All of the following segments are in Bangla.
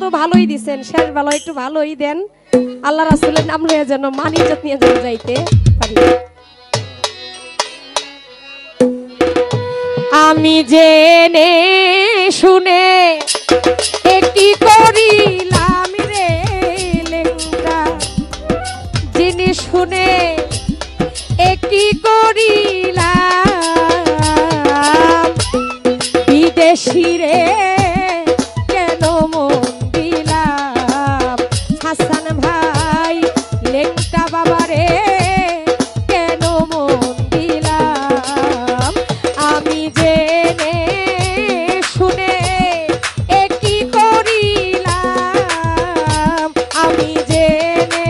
তো ভালোই দিছেন, শেষ বেলা একটু ভালোই দেন। আল্লাহ রাসূলের নাম লয়ে যেন মান ইজ্জত নিয়ে যেন যাইতে পারি। আমি জেনে শুনে একটি করিলাম রে লেঙ্গা, জেনে শুনে একটি করিলাম বিদেশি রে কেন মন দিলাম। হাসান ভাই লেঙ্গা বাবা রে কেন মন দিলাম। আমি জেনে শুনে একটি করিলাম, আমি জেনে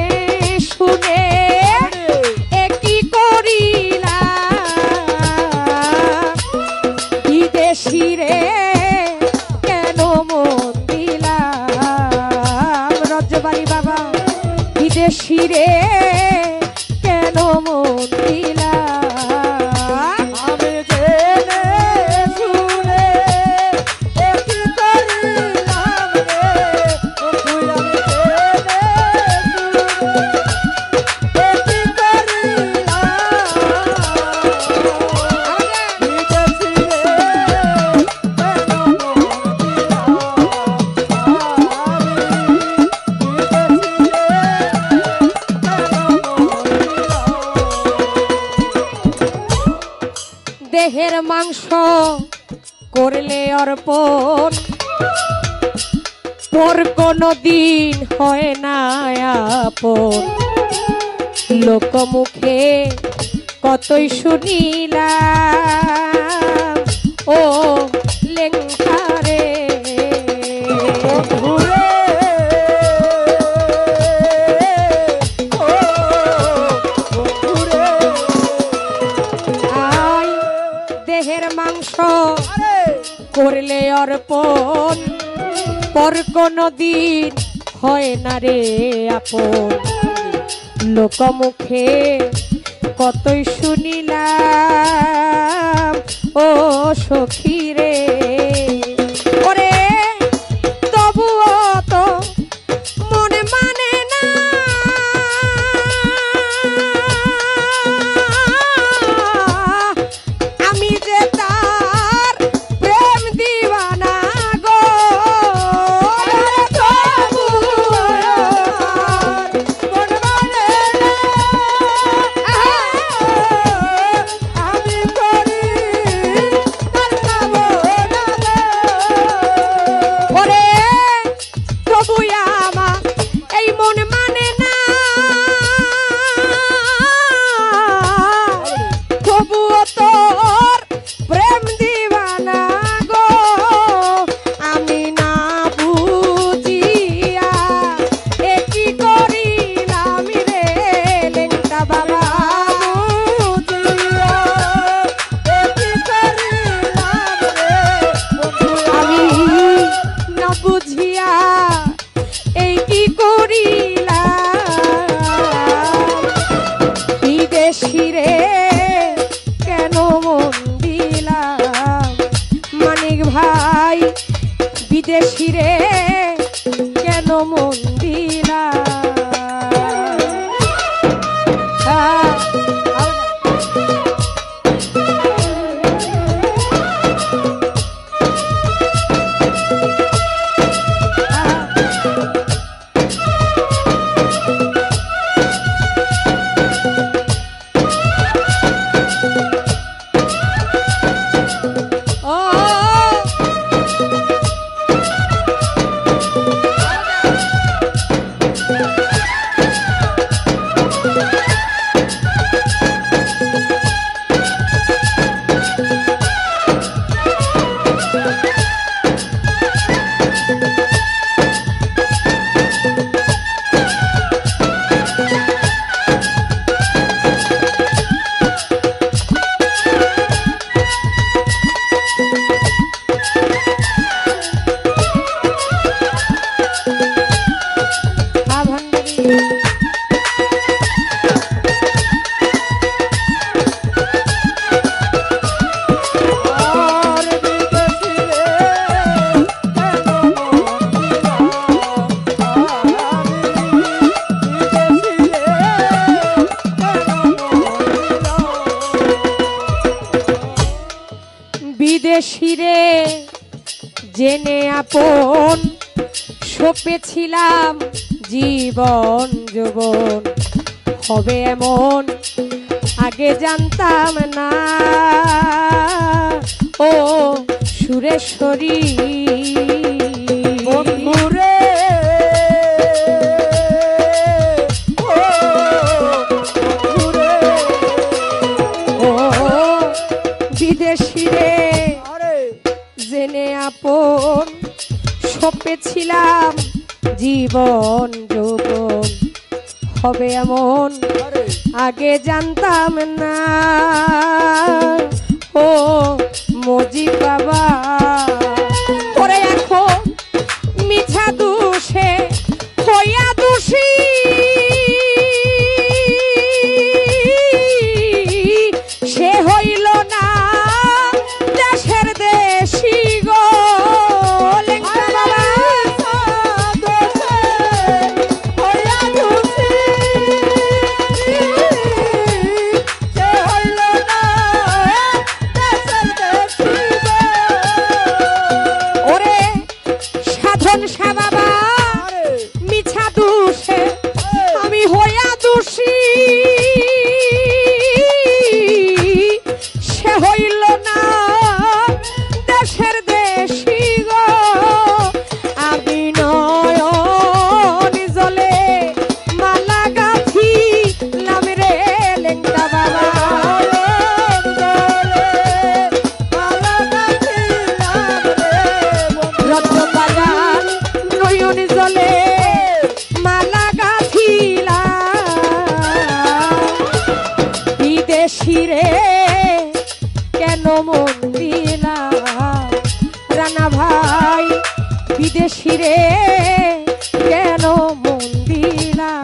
শুনে একটি করিলাম বিদেশি রে কেন মন দিলাম। রজ্জবাড়ি বাবা বিদেশি রে কেন মন দিলাম। আমি জেনে শুনে একটি করিলাম রে বন্ধু, আমি জেনে শুনে একটি করিলাম বিদেশি রে কেন মন দেহের মাংস করলে অর্পণ পর কোনো দিন হয় না আপন। লোকমুখে কতই শুনিলাম ও লেঙ্গারে। আই দেহের মাংস করলে অর্পণ পর কোনো দিন হয় না রে আপন। লোকমুখে কতই শুনিলাম ও সখী রে। ওরে তবুও তো মনে মানে না, আমি যে তার প্রেম দিওয়ানা গো। তবুও মনে মানে না, আমি করি তার কামনা রে। ওরে তবু আমার এই মন মানে না, তবুও তোর প্রেম দিওয়ানা গো। আমি না বুঝিয়া একই করিলাম রে লেঙ্গা বাবা। আমি না বুঝিয়া এই কি করিলাম বিদেশি রে কেন মন দিলাম। মানিক ভাই বিদেশি রে কেন মন দিলাম। ও জেনে আপন সপেছিলাম জীবন যৌবন হবে এমন আগে জানতাম না ও সুরেশ্বরী বন্ধুরে ও বন্ধুরে ও বিদেশি রে আরে জেনে আপন সপেছিলাম জীবন যৌবন হবে এমন আরে আগে জানতাম না ও মজি বাবা ওরে এখন মিছা দোষে হইয়া দোষী সে হইল না দেশের দেশি গো লেঙ্গা বাবা ওরে সাধন সা বাবা মিছা দোষে আমি হইয়া দোষী সে হইল না দেশের দেশি গো আমি নয়ন জলে মালা গাঁথিলাম রে লেঙ্গা বাবা রত্নবাগান নয়ন জলে মালা গাঁথিলাম বিদেশি রে কেন মন দিলাম রানা ভাই বিদেশি রে কেন মন দিলাম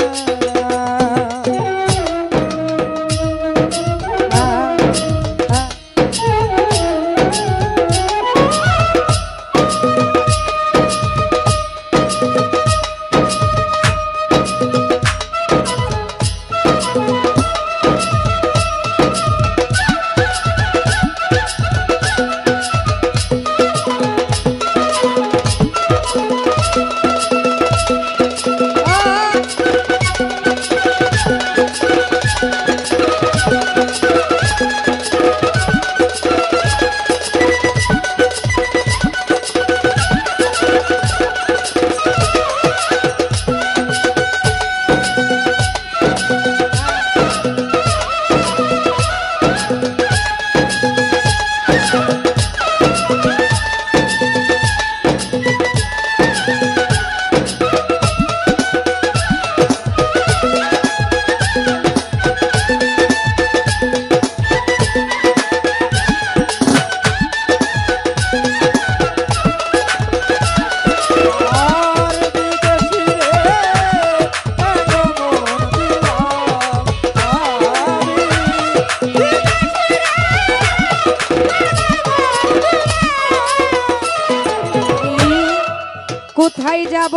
কোথায় যাব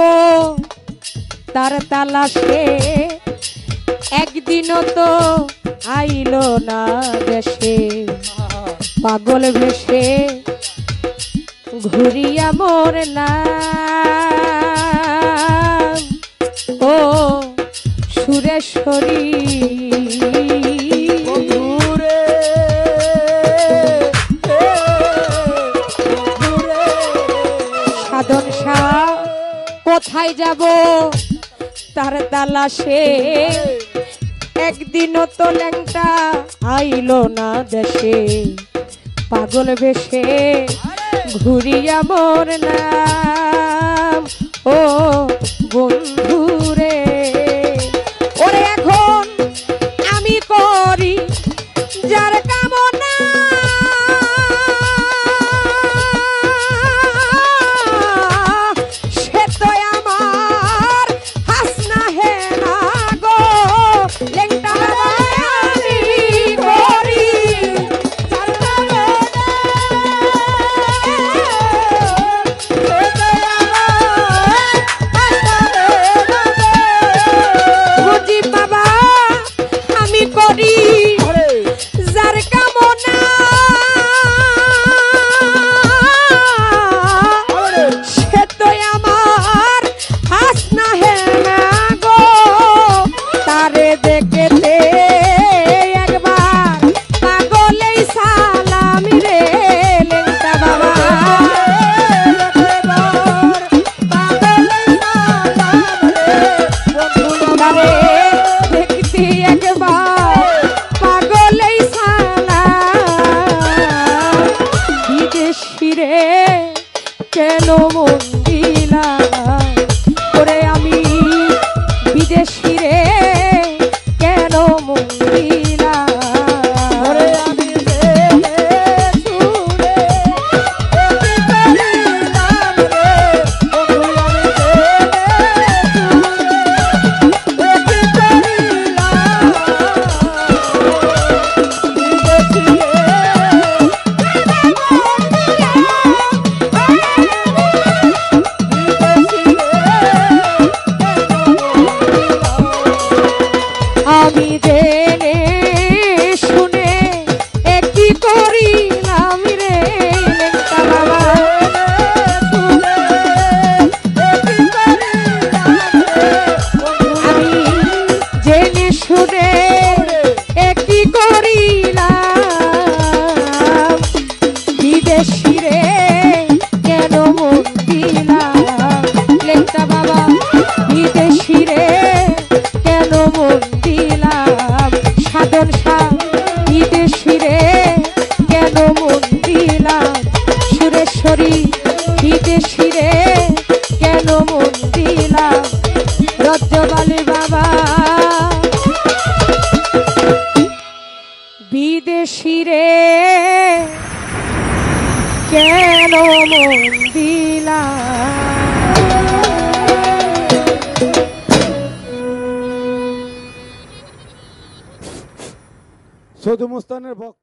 তার তালাশে একদিনও তো আইলো না দেশে পাগল ভেসে ঘুরিয়া মরলাম ও সুরেশ্বরী বন্ধুরে সাধন শাহ কোথায় যাব তার তালাশে একদিনও তো ল্যাংটা আইলো না দেশে পাগল ভেসে ঘুরিয়া মরলাম ও বন্ধুরে ওরে এখন আমি করি যার কামনা সে তো আমার হাসনা হে না গো লেংটা আমি করি যার কামনা কেন মন দিলা সদু মুস্তানের ভক্ত